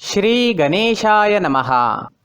श्री गणेशाय नमः।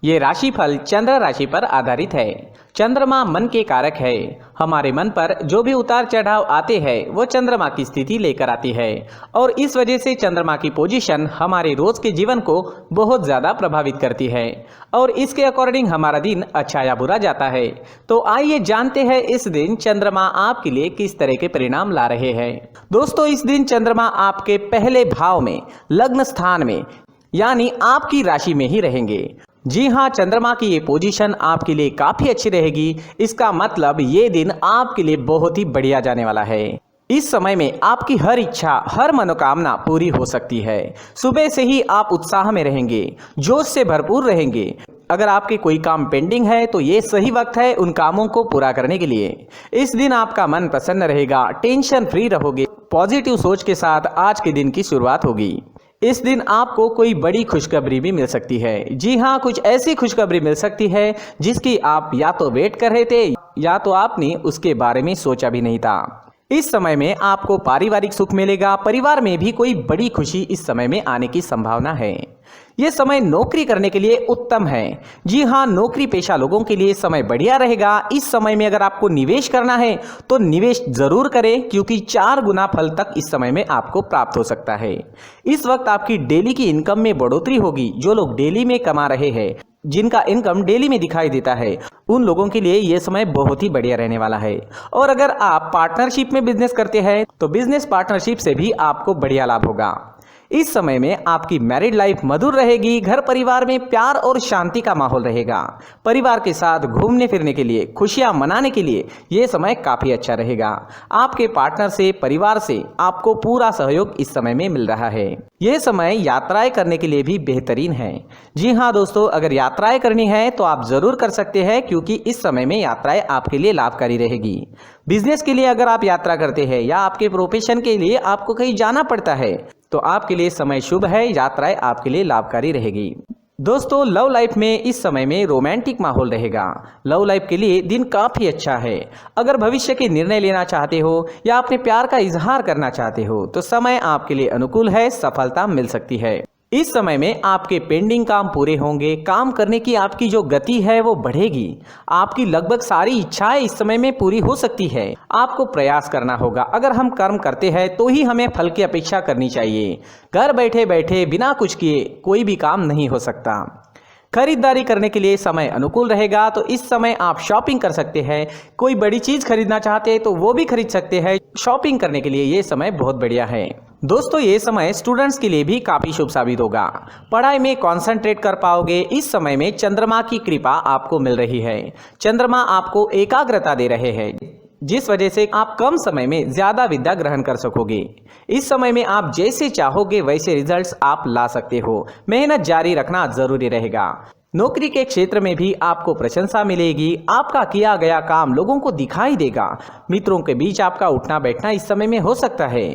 ये राशिफल चंद्र राशि पर आधारित है। चंद्रमा मन के कारक है। हमारे मन पर जो भी उतार चढ़ाव आते हैं वो चंद्रमा की स्थिति लेकर आती है और इस वजह से चंद्रमा की पोजीशन हमारे रोज के जीवन को बहुत ज़्यादा प्रभावित करती है और इसके अकॉर्डिंग हमारा दिन अच्छा या बुरा जाता है। तो आइए जानते हैं इस दिन चंद्रमा आपके लिए किस तरह के परिणाम ला रहे हैं। दोस्तों, इस दिन चंद्रमा आपके पहले भाव में लग्न स्थान में यानी आपकी राशि में ही रहेंगे। जी हाँ, चंद्रमा की ये पोजीशन आपके लिए काफी अच्छी रहेगी। इसका मतलब ये दिन आपके लिए बहुत ही बढ़िया जाने वाला है। इस समय में आपकी हर इच्छा, हर मनोकामना पूरी हो सकती है। सुबह से ही आप उत्साह में रहेंगे, जोश से भरपूर रहेंगे। अगर आपके कोई काम पेंडिंग है तो ये सही वक्त है उन कामों को पूरा करने के लिए। इस दिन आपका मन प्रसन्न रहेगा, टेंशन फ्री रहोगे। पॉजिटिव सोच के साथ आज के दिन की शुरुआत होगी। इस दिन आपको कोई बड़ी खुशखबरी भी मिल सकती है। जी हाँ, कुछ ऐसी खुशखबरी मिल सकती है जिसकी आप या तो वेट कर रहे थे या तो आपने उसके बारे में सोचा भी नहीं था। इस समय में आपको पारिवारिक सुख मिलेगा। परिवार में भी कोई बड़ी खुशी इस समय में आने की संभावना है। यह समय नौकरी करने के लिए उत्तम है। जी हाँ, नौकरी पेशा लोगों के लिए समय बढ़िया रहेगा। इस समय में अगर आपको निवेश करना है तो निवेश जरूर करें, क्योंकि 4 गुना फल तक इस समय में आपको प्राप्त हो सकता है। इस वक्त आपकी डेली की इनकम में बढ़ोतरी होगी। जो लोग डेली में कमा रहे हैं, जिनका इनकम डेली में दिखाई देता है, उन लोगों के लिए यह समय बहुत ही बढ़िया रहने वाला है। और अगर आप पार्टनरशिप में बिजनेस करते हैं तो बिजनेस पार्टनरशिप से भी आपको बढ़िया लाभ होगा। इस समय में आपकी मैरिड लाइफ मधुर रहेगी। घर परिवार में प्यार और शांति का माहौल रहेगा। परिवार के साथ घूमने फिरने के लिए, खुशियां मनाने के लिए यह समय काफी अच्छा रहेगा। आपके पार्टनर से, परिवार से आपको पूरा सहयोग इस समय में मिल रहा है। यह समय यात्राएं करने के लिए भी बेहतरीन है। जी हाँ दोस्तों, अगर यात्राएं करनी है तो आप जरूर कर सकते हैं, क्योंकि इस समय में यात्राएं आपके लिए लाभकारी रहेगी। बिजनेस के लिए अगर आप यात्रा करते हैं या आपके प्रोफेशन के लिए आपको कहीं जाना पड़ता है तो आपके लिए समय शुभ है। यात्राएं आपके लिए लाभकारी रहेगी। दोस्तों, लव लाइफ में इस समय में रोमांटिक माहौल रहेगा। लव लाइफ के लिए दिन काफी अच्छा है। अगर भविष्य के निर्णय लेना चाहते हो या अपने प्यार का इजहार करना चाहते हो तो समय आपके लिए अनुकूल है। सफलता मिल सकती है। इस समय में आपके पेंडिंग काम पूरे होंगे। काम करने की आपकी जो गति है वो बढ़ेगी। आपकी लगभग सारी इच्छाएं इस समय में पूरी हो सकती है। आपको प्रयास करना होगा। अगर हम कर्म करते हैं तो ही हमें फल की अपेक्षा करनी चाहिए। घर बैठे बैठे बिना कुछ किए कोई भी काम नहीं हो सकता। खरीदारी करने के लिए समय अनुकूल रहेगा, तो इस समय आप शॉपिंग कर सकते हैं। कोई बड़ी चीज खरीदना चाहते हैं तो वो भी खरीद सकते हैं। शॉपिंग करने के लिए ये समय बहुत बढ़िया है। दोस्तों, ये समय स्टूडेंट्स के लिए भी काफी शुभ साबित होगा। पढ़ाई में कंसंट्रेट कर पाओगे। इस समय में चंद्रमा की कृपा आपको मिल रही है। चंद्रमा आपको एकाग्रता दे रहे हैं, जिस वजह से आप कम समय में ज्यादा विद्या ग्रहण कर सकोगे। इस समय में आप जैसे चाहोगे वैसे रिजल्ट्स आप ला सकते हो। मेहनत जारी रखना जरूरी रहेगा। नौकरी के क्षेत्र में भी आपको प्रशंसा मिलेगी। आपका किया गया काम लोगों को दिखाई देगा। मित्रों के बीच आपका उठना बैठना इस समय में हो सकता है।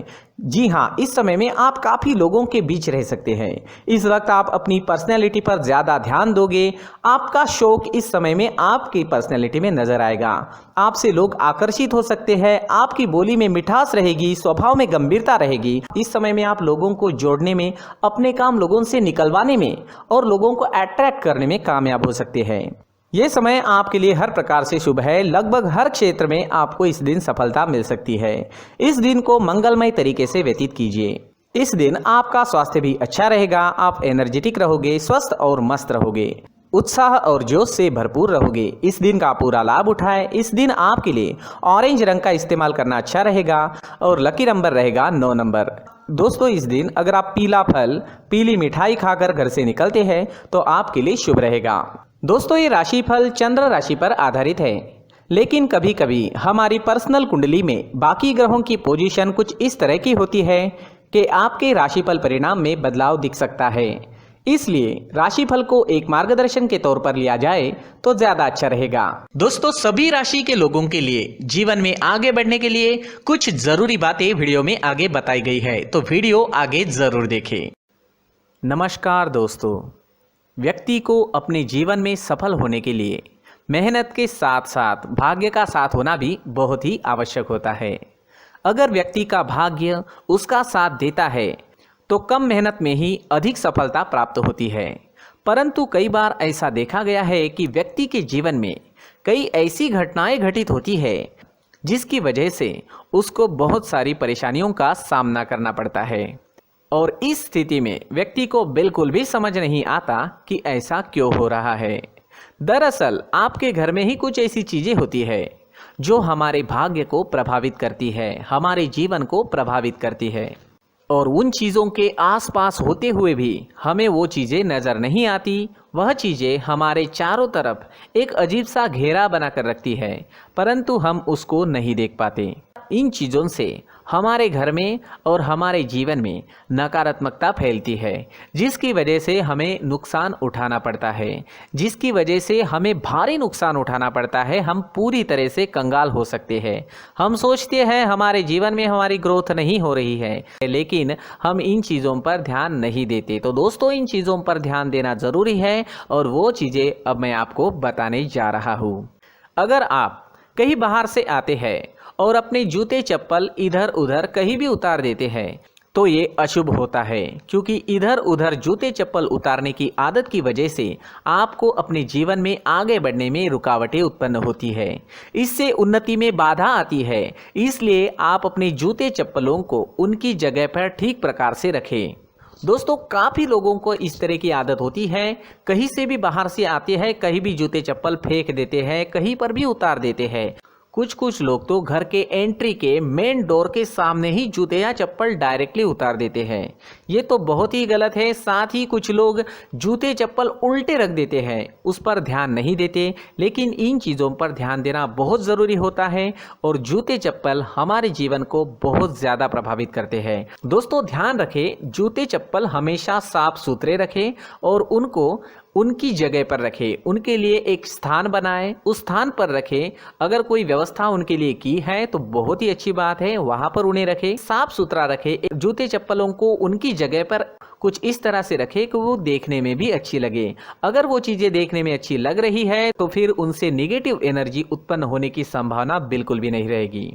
जी हाँ, इस समय में आप काफी लोगों के बीच रह सकते हैं। इस वक्त आप अपनी पर्सनैलिटी पर ज्यादा ध्यान दोगे। आपका शौक इस समय में आपकी पर्सनैलिटी में नजर आएगा। आपसे लोग आकर्षित हो सकते हैं। आपकी बोली में मिठास रहेगी, स्वभाव में गंभीरता रहेगी। इस समय में आप लोगों को जोड़ने में, अपने काम लोगों से निकलवाने में और लोगों को अट्रैक्ट करने में कामयाब हो सकते हैं। ये समय आपके लिए हर प्रकार से शुभ है। लगभग हर क्षेत्र में आपको इस दिन सफलता मिल सकती है। इस दिन को मंगलमय तरीके से व्यतीत कीजिए। इस दिन आपका स्वास्थ्य भी अच्छा रहेगा। आप एनर्जेटिक रहोगे, स्वस्थ और मस्त रहोगे, उत्साह और जोश से भरपूर रहोगे। इस दिन का पूरा लाभ उठाएं। इस दिन आपके लिए ऑरेंज रंग का इस्तेमाल करना अच्छा रहेगा और लकी नंबर रहेगा 9 नंबर। दोस्तों, इस दिन अगर आप पीला फल, पीली मिठाई खाकर घर से निकलते हैं तो आपके लिए शुभ रहेगा। दोस्तों, ये राशिफल चंद्र राशि पर आधारित है, लेकिन कभी कभी हमारी पर्सनल कुंडली में बाकी ग्रहों की पोजीशन कुछ इस तरह की होती है कि आपके राशिफल परिणाम में बदलाव दिख सकता है। इसलिए राशिफल को एक मार्गदर्शन के तौर पर लिया जाए तो ज्यादा अच्छा रहेगा। दोस्तों, सभी राशि के लोगों के लिए जीवन में आगे बढ़ने के लिए कुछ जरूरी बातें वीडियो में आगे बताई गई है, तो वीडियो आगे जरूर देखें। नमस्कार दोस्तों, व्यक्ति को अपने जीवन में सफल होने के लिए मेहनत के साथ साथ भाग्य का साथ होना भी बहुत ही आवश्यक होता है। अगर व्यक्ति का भाग्य उसका साथ देता है तो कम मेहनत में ही अधिक सफलता प्राप्त होती है। परंतु कई बार ऐसा देखा गया है कि व्यक्ति के जीवन में कई ऐसी घटनाएं घटित होती है जिसकी वजह से उसको बहुत सारी परेशानियों का सामना करना पड़ता है, और इस स्थिति में व्यक्ति को बिल्कुल भी समझ नहीं आता कि ऐसा क्यों हो रहा है। दरअसल आपके घर में ही कुछ ऐसी चीजें होती है जो हमारे भाग्य को प्रभावित करती है, हमारे जीवन को प्रभावित करती है, और उन चीज़ों के आसपास होते हुए भी हमें वो चीज़ें नज़र नहीं आती। वह चीज़ें हमारे चारों तरफ एक अजीब सा घेरा बनाकर रखती है, परंतु हम उसको नहीं देख पाते। इन चीज़ों से हमारे घर में और हमारे जीवन में नकारात्मकता फैलती है, जिसकी वजह से हमें नुकसान उठाना पड़ता है, जिसकी वजह से हमें भारी नुकसान उठाना पड़ता है। हम पूरी तरह से कंगाल हो सकते हैं। हम सोचते हैं हमारे जीवन में हमारी ग्रोथ नहीं हो रही है, लेकिन हम इन चीज़ों पर ध्यान नहीं देते। तो दोस्तों, इन चीज़ों पर ध्यान देना ज़रूरी है, और वो चीज़ें अब मैं आपको बताने जा रहा हूँ। अगर आप कहीं बाहर से आते हैं और अपने जूते चप्पल इधर उधर कहीं भी उतार देते हैं तो ये अशुभ होता है, क्योंकि इधर उधर जूते चप्पल उतारने की आदत की वजह से आपको अपने जीवन में आगे बढ़ने में रुकावटें उत्पन्न होती है। इससे उन्नति में बाधा आती है। इसलिए आप अपने जूते चप्पलों को उनकी जगह पर ठीक प्रकार से रखें। दोस्तों, काफ़ी लोगों को इस तरह की आदत होती है, कहीं से भी बाहर से आते हैं, कहीं भी जूते चप्पल फेंक देते हैं, कहीं पर भी उतार देते हैं। कुछ लोग तो घर के एंट्री के मेन डोर के सामने ही जूते या चप्पल डायरेक्टली उतार देते हैं। ये तो बहुत ही गलत है। साथ ही कुछ लोग जूते चप्पल उल्टे रख देते हैं, उस पर ध्यान नहीं देते। लेकिन इन चीज़ों पर ध्यान देना बहुत ज़रूरी होता है, और जूते चप्पल हमारे जीवन को बहुत ज़्यादा प्रभावित करते हैं। दोस्तों, ध्यान रखें, जूते चप्पल हमेशा साफ सुथरे रखें और उनको उनकी जगह पर रखें। उनके लिए एक स्थान बनाएं, उस स्थान पर रखें। अगर कोई व्यवस्था उनके लिए की है तो बहुत ही अच्छी बात है, वहां पर उन्हें रखें, साफ सुथरा रखें। जूते चप्पलों को उनकी जगह पर कुछ इस तरह से रखें कि वो देखने में भी अच्छी लगे। अगर वो चीज़ें देखने में अच्छी लग रही है तो फिर उनसे निगेटिव एनर्जी उत्पन्न होने की संभावना बिल्कुल भी नहीं रहेगी।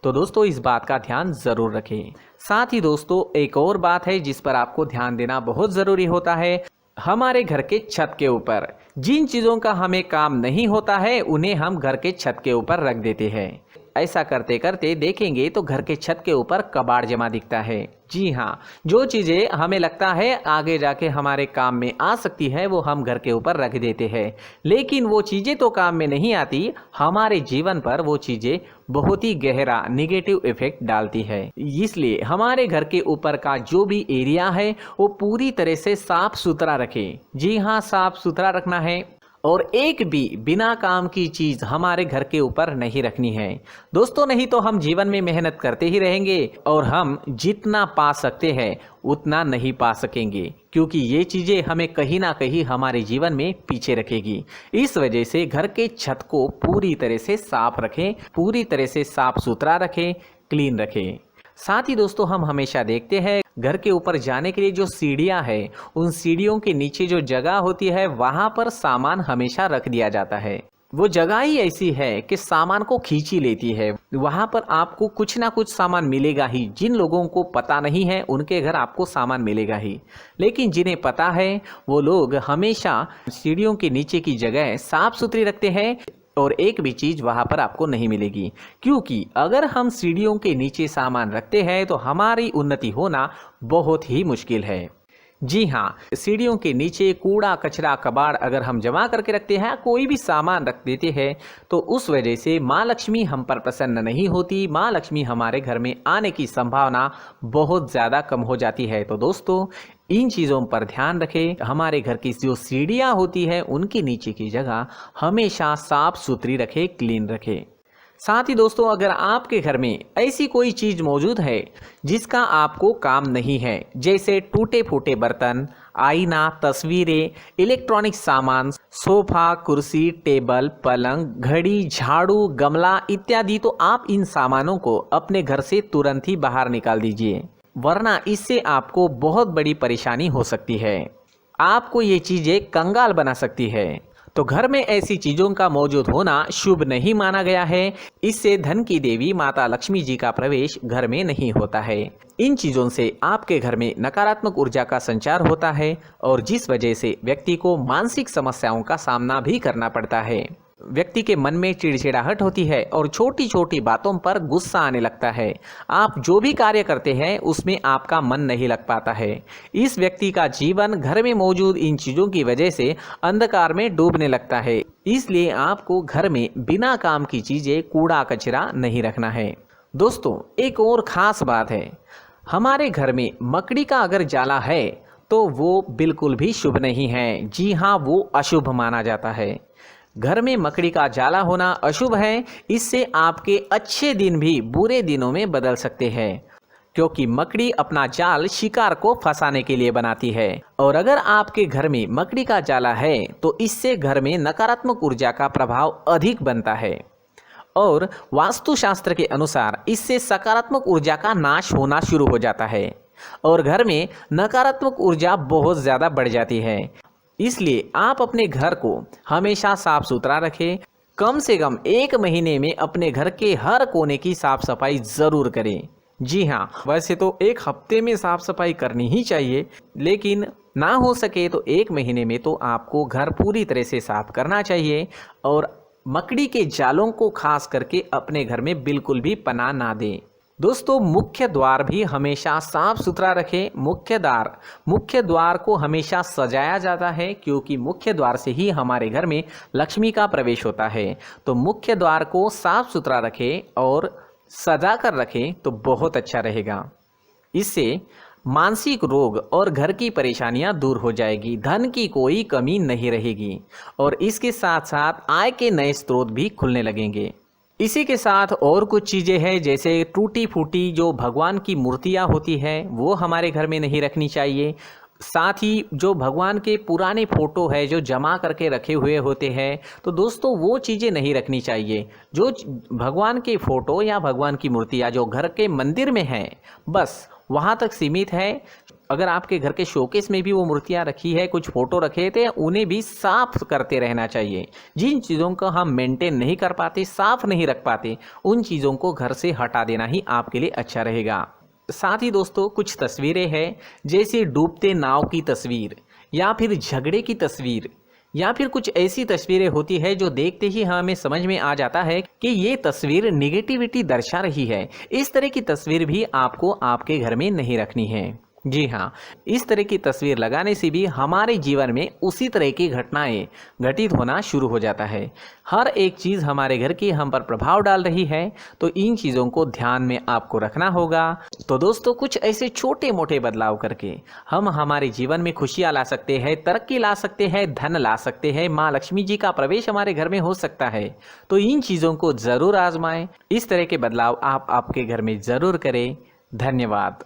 तो दोस्तों, इस बात का ध्यान ज़रूर रखें। साथ ही दोस्तों, एक और बात है जिस पर आपको ध्यान देना बहुत ज़रूरी होता है। हमारे घर के छत के ऊपर जिन चीज़ों का हमें काम नहीं होता है उन्हें हम घर के छत के ऊपर रख देते हैं। ऐसा करते करते देखेंगे तो घर के छत के ऊपर कबाड़ जमा दिखता है। जी हाँ, जो चीज़ें हमें लगता है आगे जाके हमारे काम में आ सकती है वो हम घर के ऊपर रख देते हैं, लेकिन वो चीज़ें तो काम में नहीं आती। हमारे जीवन पर वो चीज़ें बहुत ही गहरा निगेटिव इफेक्ट डालती है। इसलिए हमारे घर के ऊपर का जो भी एरिया है वो पूरी तरह से साफ सुथरा रखें। जी हाँ, साफ सुथरा रखना है, और एक भी बिना काम की चीज़ हमारे घर के ऊपर नहीं रखनी है। दोस्तों, नहीं तो हम जीवन में मेहनत करते ही रहेंगे और हम जितना पा सकते हैं उतना नहीं पा सकेंगे, क्योंकि ये चीज़ें हमें कहीं ना कहीं हमारे जीवन में पीछे रखेगी। इस वजह से घर के छत को पूरी तरह से साफ रखें, पूरी तरह से साफ सुथरा रखें, क्लीन रखें। साथ ही दोस्तों, हम हमेशा देखते हैं घर के ऊपर जाने के लिए जो सीढ़ियां हैं, उन सीढ़ियों के नीचे जो जगह होती है वहां पर सामान हमेशा रख दिया जाता है। वो जगह ही ऐसी है कि सामान को खींच ही लेती है। वहां पर आपको कुछ ना कुछ सामान मिलेगा ही। जिन लोगों को पता नहीं है उनके घर आपको सामान मिलेगा ही, लेकिन जिन्हें पता है वो लोग हमेशा सीढ़ियों के नीचे की जगह साफ सुथरी रखते हैं, और एक भी चीज़ वहाँ पर आपको नहीं मिलेगी। क्योंकि अगर हम सीढ़ियों के नीचे सामान रखते हैं तो हमारी उन्नति होना बहुत ही मुश्किल है। जी हाँ, सीढ़ियों के नीचे कूड़ा कचरा कबाड़ अगर हम जमा करके रखते हैं, कोई भी सामान रख देते हैं, तो उस वजह से माँ लक्ष्मी हम पर प्रसन्न नहीं होती। माँ लक्ष्मी हमारे घर में आने की संभावना बहुत ज़्यादा कम हो जाती है। तो दोस्तों, इन चीज़ों पर ध्यान रखें। हमारे घर की जो सीढ़ियाँ होती है उनके नीचे की जगह हमेशा साफ सुथरी रखें, क्लीन रखें। साथ ही दोस्तों, अगर आपके घर में ऐसी कोई चीज़ मौजूद है जिसका आपको काम नहीं है, जैसे टूटे फूटे बर्तन, आईना, तस्वीरें, इलेक्ट्रॉनिक सामान, सोफा, कुर्सी, टेबल, पलंग, घड़ी, झाड़ू, गमला इत्यादि, तो आप इन सामानों को अपने घर से तुरंत ही बाहर निकाल दीजिए, वरना इससे आपको बहुत बड़ी परेशानी हो सकती है। आपको ये चीज़ें कंगाल बना सकती है। तो घर में ऐसी चीजों का मौजूद होना शुभ नहीं माना गया है। इससे धन की देवी माता लक्ष्मी जी का प्रवेश घर में नहीं होता है। इन चीजों से आपके घर में नकारात्मक ऊर्जा का संचार होता है और जिस वजह से व्यक्ति को मानसिक समस्याओं का सामना भी करना पड़ता है। व्यक्ति के मन में चिड़चिड़ाहट होती है और छोटी छोटी बातों पर गुस्सा आने लगता है। आप जो भी कार्य करते हैं उसमें आपका मन नहीं लग पाता है। इस व्यक्ति का जीवन घर में मौजूद इन चीज़ों की वजह से अंधकार में डूबने लगता है। इसलिए आपको घर में बिना काम की चीज़ें, कूड़ा कचरा नहीं रखना है। दोस्तों, एक और ख़ास बात है, हमारे घर में मकड़ी का अगर जाला है तो वो बिल्कुल भी शुभ नहीं है। जी हाँ, वो अशुभ माना जाता है। घर में मकड़ी का जाला होना अशुभ है। इससे आपके अच्छे दिन भी बुरे दिनों में बदल सकते हैं, क्योंकि मकड़ी अपना जाल शिकार को फंसाने के लिए बनाती है। और अगर आपके घर में मकड़ी का जाला है तो इससे घर में नकारात्मक ऊर्जा का प्रभाव अधिक बनता है और वास्तुशास्त्र के अनुसार इससे सकारात्मक ऊर्जा का नाश होना शुरू हो जाता है और घर में नकारात्मक ऊर्जा बहुत ज़्यादा बढ़ जाती है। इसलिए आप अपने घर को हमेशा साफ सुथरा रखें। कम से कम 1 महीने में अपने घर के हर कोने की साफ सफाई ज़रूर करें। जी हाँ, वैसे तो 1 हफ्ते में साफ सफाई करनी ही चाहिए, लेकिन ना हो सके तो 1 महीने में तो आपको घर पूरी तरह से साफ करना चाहिए और मकड़ी के जालों को खास करके अपने घर में बिल्कुल भी पनाह ना दें। दोस्तों, मुख्य द्वार भी हमेशा साफ सुथरा रखें। मुख्य द्वार को हमेशा सजाया जाता है, क्योंकि मुख्य द्वार से ही हमारे घर में लक्ष्मी का प्रवेश होता है। तो मुख्य द्वार को साफ सुथरा रखें और सजा कर रखें तो बहुत अच्छा रहेगा। इससे मानसिक रोग और घर की परेशानियां दूर हो जाएगी, धन की कोई कमी नहीं रहेगी और इसके साथ साथ आय के नए स्रोत भी खुलने लगेंगे। इसी के साथ और कुछ चीज़ें हैं, जैसे टूटी फूटी जो भगवान की मूर्तियाँ होती हैं वो हमारे घर में नहीं रखनी चाहिए। साथ ही जो भगवान के पुराने फ़ोटो है जो जमा करके रखे हुए होते हैं, तो दोस्तों वो चीज़ें नहीं रखनी चाहिए। जो भगवान के फ़ोटो या भगवान की मूर्तियाँ जो घर के मंदिर में हैं, बस वहाँ तक सीमित है। अगर आपके घर के शोकेस में भी वो मूर्तियाँ रखी है, कुछ फ़ोटो रखे थे, उन्हें भी साफ करते रहना चाहिए। जिन चीज़ों को हम मेंटेन नहीं कर पाते, साफ नहीं रख पाते, उन चीज़ों को घर से हटा देना ही आपके लिए अच्छा रहेगा। साथ ही दोस्तों, कुछ तस्वीरें हैं, जैसे डूबते नाव की तस्वीर या फिर झगड़े की तस्वीर या फिर कुछ ऐसी तस्वीरें होती है जो देखते ही हमें समझ में आ जाता है कि ये तस्वीर निगेटिविटी दर्शा रही है। इस तरह की तस्वीर भी आपको आपके घर में नहीं रखनी है। जी हाँ, इस तरह की तस्वीर लगाने से भी हमारे जीवन में उसी तरह की घटनाएं घटित होना शुरू हो जाता है। हर एक चीज़ हमारे घर की हम पर प्रभाव डाल रही है, तो इन चीज़ों को ध्यान में आपको रखना होगा। तो दोस्तों, कुछ ऐसे छोटे मोटे बदलाव करके हम हमारे जीवन में खुशियाँ ला सकते हैं, तरक्की ला सकते हैं, धन ला सकते हैं, माँ लक्ष्मी जी का प्रवेश हमारे घर में हो सकता है। तो इन चीज़ों को ज़रूर आजमाएं। इस तरह के बदलाव आप आपके घर में ज़रूर करें। धन्यवाद।